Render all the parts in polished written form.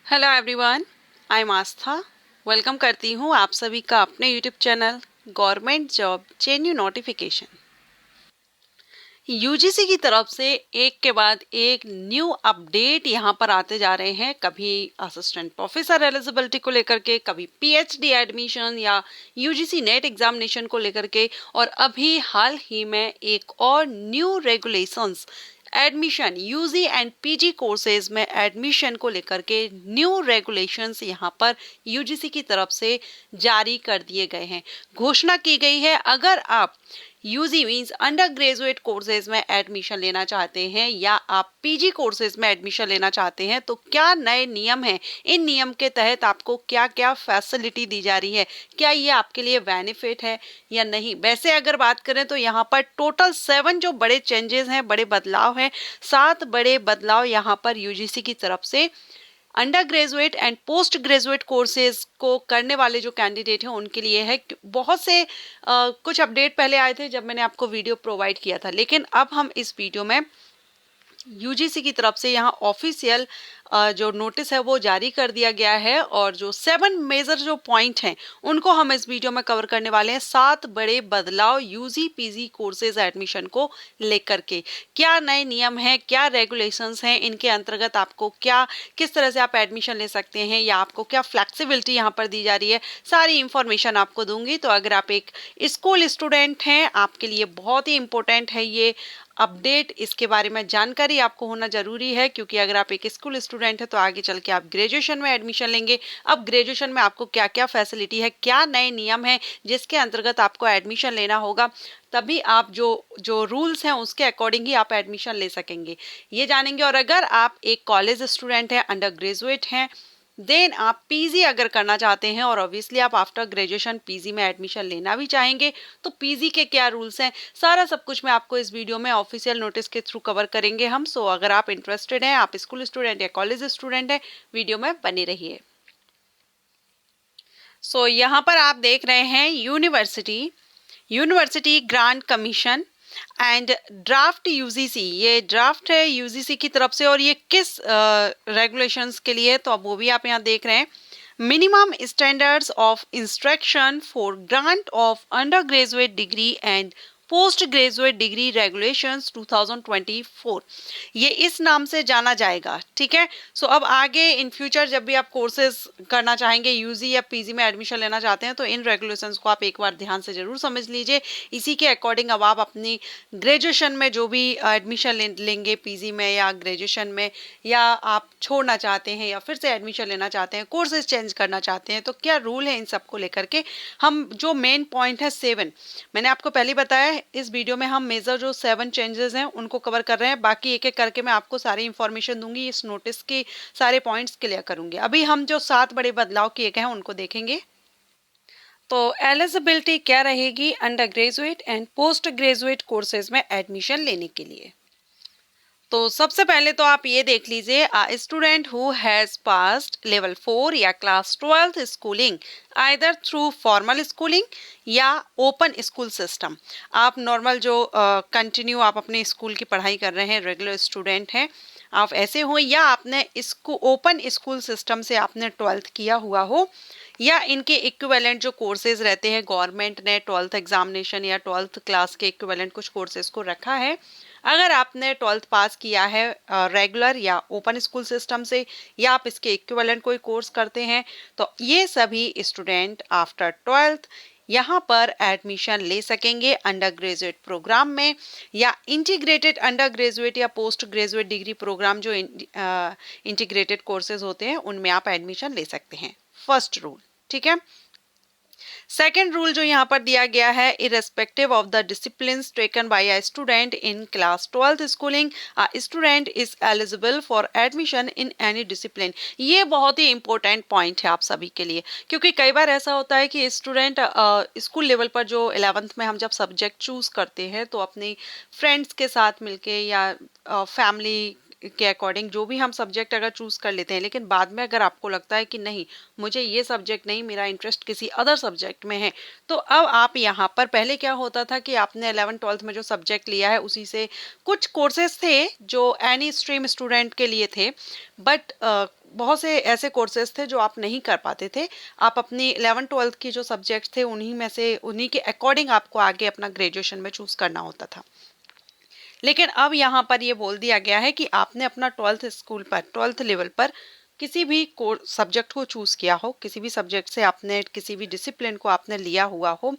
Hello everyone, I am Aastha. Welcome करती हूँ आप सभी का अपने YouTube channel government job जेन्यू notification. UGC की तरफ से एक के बाद एक न्यू अपडेट यहाँ पर आते जा रहे हैं। कभी असिस्टेंट प्रोफेसर एलिजिबिलिटी को लेकर के, कभी पीएचडी एडमिशन या यूजीसी नेट एग्जामिनेशन को लेकर के, और अभी हाल ही में एक और new regulations admission UG and PG courses में एडमिशन को लेकर के न्यू रेगुलेशंस यहाँ पर यूजीसी की तरफ से जारी कर दिए गए हैं। घोषणा की गई है, अगर आप UG means under graduate courses में एडमिशन लेना चाहते हैं या आप पीजी कोर्सेज में एडमिशन लेना चाहते हैं तो क्या नए नियम हैं, इन नियम के तहत आपको क्या क्या फैसिलिटी दी जा रही है, क्या ये आपके लिए बेनिफिट है या नहीं। वैसे अगर बात करें तो यहाँ पर टोटल 7 जो बड़े चेंजेस हैं, बड़े बदलाव हैं, 7 बड़े बदलाव यहाँ पर यूजीसी की तरफ से under graduate and post graduate courses को करने वाले जो कैंडिडेट हैं उनके लिए है। बहुत से कुछ अपडेट पहले आए थे जब मैंने आपको वीडियो प्रोवाइड किया था, लेकिन अब हम इस वीडियो में यूजीसी की तरफ से यहाँ ऑफिशियल जो नोटिस है वो जारी कर दिया गया है और जो 7 मेजर जो पॉइंट हैं उनको हम इस वीडियो में कवर करने वाले हैं। 7 बड़े बदलाव यूजी पीजी कोर्सेज एडमिशन को लेकर के, क्या नए नियम हैं, क्या रेगुलेशंस हैं, इनके अंतर्गत आपको क्या, किस तरह से आप एडमिशन ले सकते हैं या आपको क्या फ्लेक्सिबिलिटी यहाँ पर दी जा रही है, सारी इंफॉर्मेशन आपको दूंगी। तो अगर आप एक स्कूल स्टूडेंट हैं, आपके लिए बहुत ही इंपॉर्टेंट है ये अपडेट, इसके बारे में जानकारी आपको होना जरूरी है, क्योंकि अगर आप एक स्कूल स्टूडेंट है तो आगे चल के आप ग्रेजुएशन में एडमिशन लेंगे। अब ग्रेजुएशन में आपको क्या क्या फैसिलिटी है, क्या नए नियम है जिसके अंतर्गत आपको एडमिशन लेना होगा, तभी आप जो जो रूल्स हैं उसके अकॉर्डिंग ही आप एडमिशन ले सकेंगे, ये जानेंगे। और अगर आप एक कॉलेज स्टूडेंट हैं, अंडर ग्रेजुएट हैं, देन आप पीजी अगर करना चाहते हैं और ऑब्वियसली आप आफ्टर ग्रेजुएशन पीजी में एडमिशन लेना भी चाहेंगे तो पीजी के क्या रूल्स हैं, सारा सब कुछ मैं आपको इस वीडियो में ऑफिशियल नोटिस के थ्रू कवर करेंगे हम। सो अगर आप इंटरेस्टेड हैं, आप स्कूल स्टूडेंट या कॉलेज स्टूडेंट हैं, वीडियो में बने रहिए। सो यहाँ पर आप देख रहे हैं university grant commission and draft UGC, ये ड्राफ्ट है यूजीसी की तरफ से और ये किस रेगुलेशंस के लिए, तो अब वो भी आप यहाँ देख रहे हैं। Minimum standards of instruction for grant of under graduate degree and post graduate degree regulations 2024, ये इस नाम से जाना जाएगा। ठीक है। सो अब आगे इन फ्यूचर जब भी आप कोर्सेज करना चाहेंगे, यूजी या पीजी में एडमिशन लेना चाहते हैं, तो इन रेगुलेशंस को आप एक बार ध्यान से जरूर समझ लीजिए। इसी के अकॉर्डिंग अब आप अपनी ग्रेजुएशन में जो भी एडमिशन लेंगे पीजी में या ग्रेजुएशन में, या आप छोड़ना चाहते हैं या फिर से एडमिशन लेना चाहते हैं, कोर्सेज चेंज करना चाहते हैं, तो क्या रूल है इन सबको लेकर के हम जो मेन पॉइंट है 7, मैंने आपको पहले बताया इस वीडियो में हम मेजर जो 7 चेंजेस हैं उनको कवर कर रहे हैं। बाकी एक एक करके मैं आपको सारी इंफॉर्मेशन दूंगी, इस नोटिस के सारे पॉइंट्स क्लियर करूंगी। अभी हम जो 7 बड़े बदलाव किए गए हैं उनको देखेंगे। तो एलिजिबिलिटी क्या रहेगी under graduate and post graduate courses में एडमिशन लेने के लिए। तो सबसे पहले तो आप ये देख लीजिए, student who has passed level 4 या class 12 schooling either through formal schooling या ओपन स्कूल सिस्टम। आप नॉर्मल जो कंटिन्यू आप अपने स्कूल की पढ़ाई कर रहे हैं, रेगुलर स्टूडेंट हैं, आप ऐसे हो, या आपने इसको ओपन स्कूल सिस्टम से आपने 12th किया हुआ हो, या इनके इक्विवेलेंट जो कोर्सेज रहते हैं, गवर्नमेंट ने 12th एग्जामिनेशन या 12th क्लास के इक्विवेलेंट कुछ कोर्सेज को रखा है। अगर आपने 12th पास किया है रेगुलर या ओपन स्कूल सिस्टम से, या आप इसके इक्विवेलेंट कोई कोर्स करते हैं, तो ये सभी स्टूडेंट आफ्टर 12th यहाँ पर एडमिशन ले सकेंगे अंडर ग्रेजुएट प्रोग्राम में, या इंटीग्रेटेड अंडर ग्रेजुएट या पोस्ट ग्रेजुएट डिग्री प्रोग्राम जो इंटीग्रेटेड कोर्सेज होते हैं उनमें आप एडमिशन ले सकते हैं। First rule. ठीक है। सेकेंड रूल जो यहाँ पर दिया गया है, irrespective of the disciplines taken by a student in class 12th schooling, a student is eligible for admission in any discipline. ये बहुत ही इंपॉर्टेंट पॉइंट है आप सभी के लिए, क्योंकि कई बार ऐसा होता है कि स्टूडेंट स्कूल लेवल पर जो 11th में हम जब सब्जेक्ट चूज करते हैं तो अपने फ्रेंड्स के साथ मिलके या फैमिली के अकॉर्डिंग जो भी हम सब्जेक्ट अगर चूज कर लेते हैं, लेकिन बाद में अगर आपको लगता है कि नहीं मुझे ये सब्जेक्ट नहीं, मेरा इंटरेस्ट किसी अदर सब्जेक्ट में है, तो अब आप यहाँ पर, पहले क्या होता था कि आपने 11th 12th में जो सब्जेक्ट लिया है उसी से कुछ कोर्सेज थे जो एनी स्ट्रीम स्टूडेंट के लिए थे, बट बहुत से ऐसे कोर्सेज थे जो आप नहीं कर पाते थे, आप अपनी 11th-12th की जो सब्जेक्ट थे उन्हीं में से, उन्हीं के अकॉर्डिंग आपको आगे अपना ग्रेजुएशन में चूज करना होता था। लेकिन अब यहाँ पर ये बोल दिया गया है कि आपने अपना 12th लेवल पर किसी भी सब्जेक्ट को चूज किया हो, किसी भी सब्जेक्ट से आपने किसी भी डिसिप्लिन को आपने लिया हुआ हो,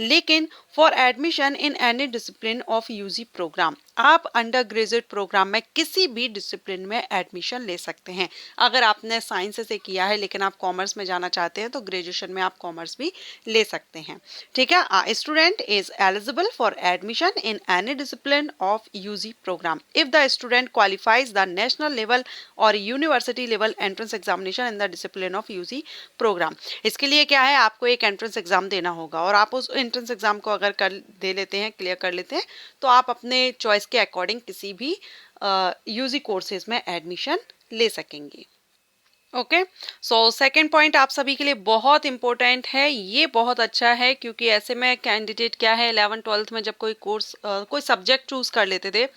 लेकिन for admission in any discipline of UG program, आप अंडर ग्रेजुएट प्रोग्राम में किसी भी डिसिप्लिन में एडमिशन ले सकते हैं। अगर आपने साइंस से किया है लेकिन आप कॉमर्स में जाना चाहते हैं तो ग्रेजुएशन में आप कॉमर्स भी ले सकते हैं। ठीक है, a student is eligible for admission in any discipline of UG program if the student qualifies the national level or university level entrance examination in the discipline of UG program। इसके लिए क्या है, आपको एक एंट्रेंस एग्जाम देना होगा और आप उस एंट्रेंस एग्जाम को अगर दे लेते हैं, क्लियर कर लेते हैं, तो आप अपने चॉइस के अकॉर्डिंग किसी भी यूजी कोर्सेज में एडमिशन ले सकेंगे। ओके, सो सेकंड पॉइंट आप सभी के लिए बहुत इंपॉर्टेंट है, ये बहुत अच्छा है क्योंकि ऐसे में कैंडिडेट क्या है 11th-12th में जब कोई कोर्स कोई सब्जेक्ट चूज कर लेते थे,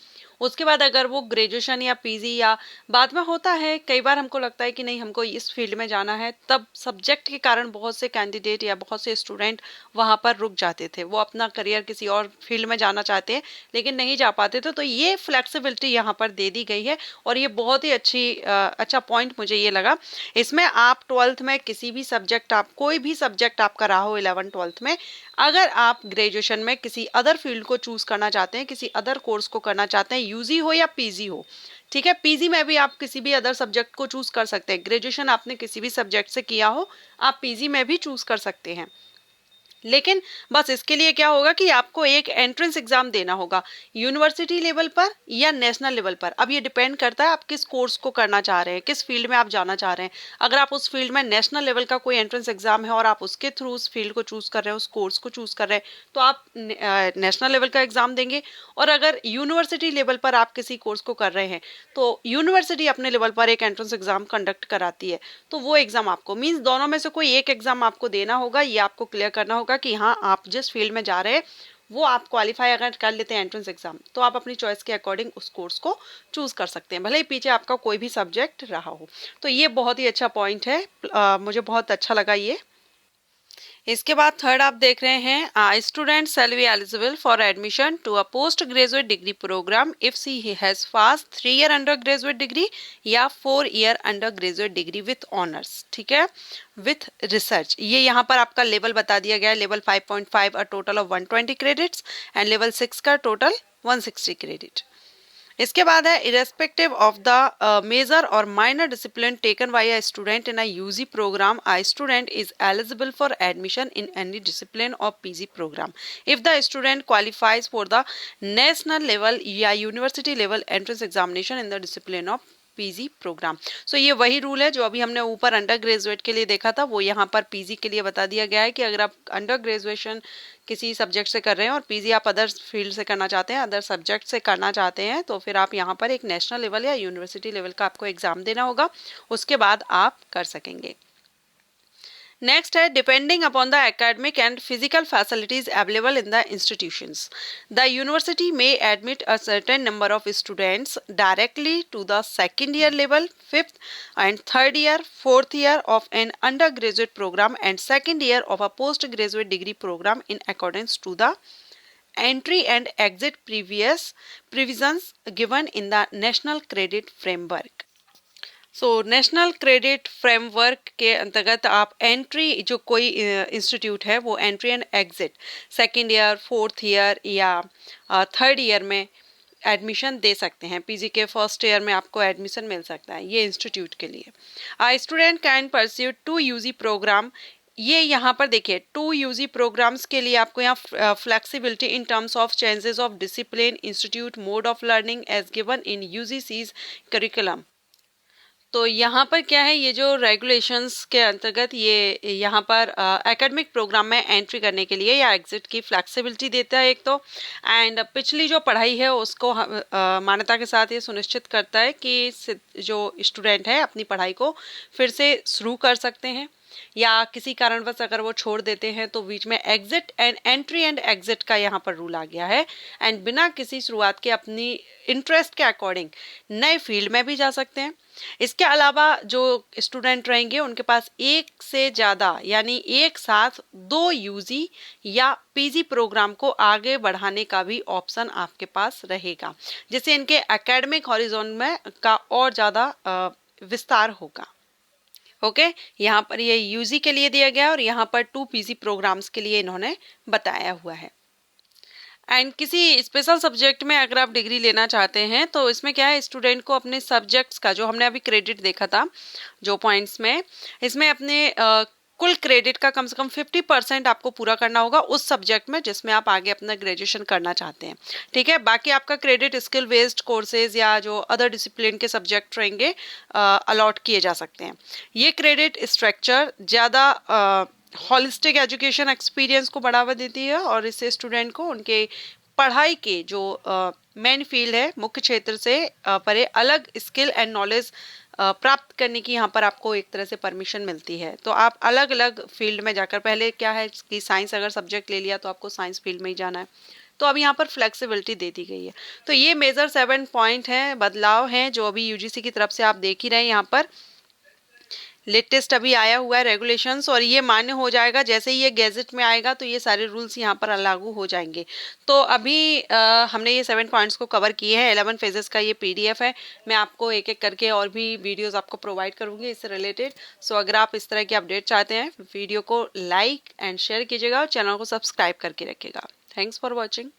उसके बाद अगर वो ग्रेजुएशन या पीजी या बाद में होता है, कई बार हमको लगता है कि नहीं हमको इस फील्ड में जाना है, तब सब्जेक्ट के कारण बहुत से कैंडिडेट या बहुत से स्टूडेंट वहाँ पर रुक जाते थे, वो अपना करियर किसी और फील्ड में जाना चाहते हैं लेकिन नहीं जा पाते थे। तो ये फ्लेक्सिबिलिटी यहाँ पर दे दी गई है और ये बहुत ही अच्छा पॉइंट मुझे ये लगा। इसमें आप 12th में किसी भी सब्जेक्ट, आप कोई भी सब्जेक्ट आपका रहा हो 11th-12th में, अगर आप ग्रेजुएशन में किसी अदर फील्ड को चूज करना चाहते हैं, किसी अदर कोर्स को करना चाहते हैं, यूजी हो या पीजी हो, ठीक है, पीजी में भी आप किसी भी अदर सब्जेक्ट को चूज कर सकते हैं। ग्रेजुएशन आपने किसी भी सब्जेक्ट से किया हो, आप पीजी में भी चूज कर सकते हैं। लेकिन बस इसके लिए क्या होगा कि आपको एक एंट्रेंस एग्जाम देना होगा यूनिवर्सिटी लेवल पर या नेशनल लेवल पर। अब ये डिपेंड करता है आप किस कोर्स को करना चाह रहे हैं, किस फील्ड में आप जाना चाह रहे हैं। अगर आप उस फील्ड में नेशनल लेवल का कोई एंट्रेंस एग्जाम है और आप उसके थ्रू उस फील्ड को चूज कर रहे हैं, उस कोर्स को चूज कर रहे हैं, तो आप नेशनल लेवल का एग्जाम देंगे। और अगर यूनिवर्सिटी लेवल पर आप किसी कोर्स को कर रहे हैं तो यूनिवर्सिटी अपने लेवल पर एक एंट्रेंस एग्जाम कंडक्ट कराती है, तो वो एग्जाम आपको, मीन्स दोनों में से कोई एक एग्जाम आपको देना होगा। ये आपको क्लियर करना होगा कि हाँ आप जिस फील्ड में जा रहे हैं वो आप क्वालिफाई अगर कर लेते हैं एंट्रेंस एग्जाम, तो आप अपनी चॉइस के अकॉर्डिंग उस कोर्स को चूज कर सकते हैं, भले ही पीछे आपका कोई भी सब्जेक्ट रहा हो। तो ये बहुत ही अच्छा पॉइंट है, मुझे बहुत अच्छा लगा ये। इसके बाद थर्ड आप देख रहे हैं, student shall be eligible for admission to a post graduate degree program if she has pass 3 year under graduate degree या 4 year under graduate degree with honours, ठीक है, विथ रिसर्च। ये यहाँ पर आपका लेवल बता दिया गया है, level 5.5 a total of 120 credits and level 6 का टोटल 160 क्रेडिट। इसके बाद है इरेस्पेक्टिव ऑफ द मेजर और minor discipline taken by a student in a UG programme, a student is eligible for admission in any discipline of PG programme if the student qualifies for the national level या university level entrance examination in the discipline of PG programme. So ये वही rule है जो अभी हमने ऊपर under graduate के लिए देखा था, वो यहाँ पर पीजी के लिए बता दिया गया है कि अगर आप अंडर ग्रेजुएशन किसी सब्जेक्ट से कर रहे हैं और पीजी आप अदर फील्ड से करना चाहते हैं, अदर सब्जेक्ट से करना चाहते हैं, तो फिर आप यहाँ पर एक नेशनल लेवल या यूनिवर्सिटी लेवल का आपको एग्जाम देना होगा, उसके बाद आप कर सकेंगे। नेक्स्ट है depending upon the academic and physical facilities available in the institutions the university may admit a certain number of students directly to the second year level, 5th and 3rd year, 4th year of an undergraduate program and 2nd year of a postgraduate degree program in accordance to the entry and exit provisions given in the National Credit Framework। So national credit framework के अंतर्गत आप entry, जो कोई institute है वो entry and exit 2nd year, 4th year या 3rd year में admission दे सकते हैं। पीजी के 1st ईयर में आपको एडमिशन मिल सकता है ये इंस्टीट्यूट के लिए। A student can pursue 2 UG programme, ये यहाँ पर देखिए 2 यूजी प्रोग्राम्स के लिए आपको यहाँ flexibility in terms of changes of discipline, institute, mode of learning as given in UGC's curriculum. तो यहाँ पर क्या है, ये जो रेगुलेशंस के अंतर्गत ये यहाँ पर एकेडमिक प्रोग्राम में एंट्री करने के लिए या एग्जिट की फ्लेक्सिबिलिटी देता है एक तो, एंड पिछली जो पढ़ाई है उसको मान्यता के साथ ये सुनिश्चित करता है कि जो स्टूडेंट है अपनी पढ़ाई को फिर से शुरू कर सकते हैं। या किसी कारणवश अगर वो छोड़ देते हैं तो बीच में exit and entry and exit का यहाँ पर रूल आ गया है। एंड बिना किसी शुरुआत के अपनी इंटरेस्ट के अकॉर्डिंग नए फील्ड में भी जा सकते हैं। इसके अलावा जो स्टूडेंट रहेंगे उनके पास एक से ज़्यादा यानी एक साथ 2 यूजी या पीजी प्रोग्राम को आगे बढ़ाने का भी ऑप्शन आपके पास रहेगा, जिससे इनके एकेडमिक हॉरिजॉन में का और ज़्यादा विस्तार होगा। ओके, यहाँ पर ये यूजी के लिए दिया गया और यहाँ पर 2 पीजी प्रोग्राम्स के लिए इन्होंने बताया हुआ है। एंड किसी स्पेशल सब्जेक्ट में अगर आप डिग्री लेना चाहते हैं तो इसमें क्या है, स्टूडेंट को अपने सब्जेक्ट्स का जो हमने अभी क्रेडिट देखा था जो पॉइंट्स में, इसमें अपने कुल क्रेडिट का कम से कम 50% आपको पूरा करना होगा उस सब्जेक्ट में जिसमें आप आगे अपना ग्रेजुएशन करना चाहते हैं। ठीक है, बाकी आपका क्रेडिट स्किल बेस्ड कोर्सेज या जो अदर डिसिप्लिन के सब्जेक्ट रहेंगे अलॉट किए जा सकते हैं। ये क्रेडिट स्ट्रक्चर ज़्यादा हॉलिस्टिक एजुकेशन एक्सपीरियंस को बढ़ावा देती है और इससे स्टूडेंट को उनके पढ़ाई के जो मेन फील्ड है मुख्य क्षेत्र से परे अलग स्किल एंड नॉलेज प्राप्त करने की यहाँ पर आपको एक तरह से परमिशन मिलती है। तो आप अलग अलग फील्ड में जाकर, पहले क्या है कि साइंस अगर सब्जेक्ट ले लिया तो आपको साइंस फील्ड में ही जाना है, तो अब यहाँ पर फ्लेक्सिबिलिटी दे दी गई है। तो ये मेजर 7 पॉइंट हैं, बदलाव हैं जो अभी यूजीसी की तरफ से आप देख ही रहे हैं। यहाँ पर लेटेस्ट अभी आया हुआ है रेगुलेशंस और ये मान्य हो जाएगा जैसे ही ये गैजेट में आएगा, तो ये सारे रूल्स यहाँ पर लागू हो जाएंगे। तो अभी हमने ये 7 पॉइंट्स को कवर किए हैं। 11 फेजेस का ये पीडीएफ है, मैं आपको एक एक करके और भी वीडियोस आपको प्रोवाइड करूँगी इससे रिलेटेड। सो अगर आप इस तरह की अपडेट चाहते हैं वीडियो को लाइक एंड शेयर कीजिएगा और चैनल को सब्सक्राइब करके रखिएगा। Thanks for watching.